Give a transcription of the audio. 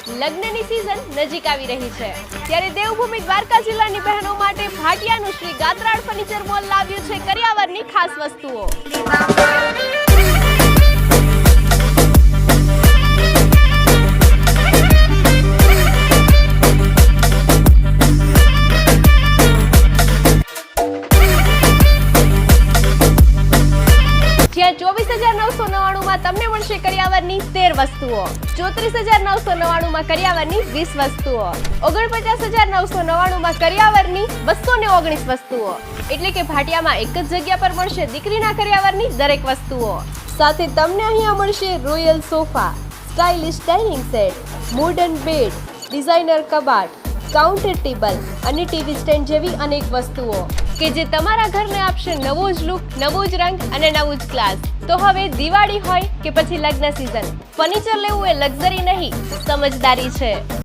લગ્નની સીઝન નજીક આવી રહી છે ત્યારે દેવભૂમિ દ્વારકા જિલ્લાની બહેનો માટે ભાટિયાનું શ્રી ગાત્રાળ ફર્નિચર મોલ લાવ્યું છે કરિયાવરની ખાસ વસ્તુઓ। જ્યાં 24,999 માં તમને મળશે કરિયાવરની 13 વસ્તુઓ, 34,999 માં કરિયાવરની 20 વસ્તુઓ, 49,999 માં કરિયાવરની 219 વસ્તુઓ। એટલે કે ભાટિયામાં એક જ જગ્યા પર મળશે દીકરીના કરિયાવરની દરેક વસ્તુઓ। સાથે તમને અહીંયા મળશે royal sofa, stylish dining set, modern bed, designer કબાટ, કાઉન્ટર ટેબલ અને ટીવી સ્ટેન્ડ જેવી અનેક વસ્તુઓ કે જે તમારા ઘરને આપશે નવો જ લુક, નવો જ રંગ અને નવું જ ક્લાસ। તો હવે દિવાળી હોય કે પછી લગ્ન સીઝન, ફર્નિચર લેવું એ લક્ઝરી નહીં, સમજદારી છે।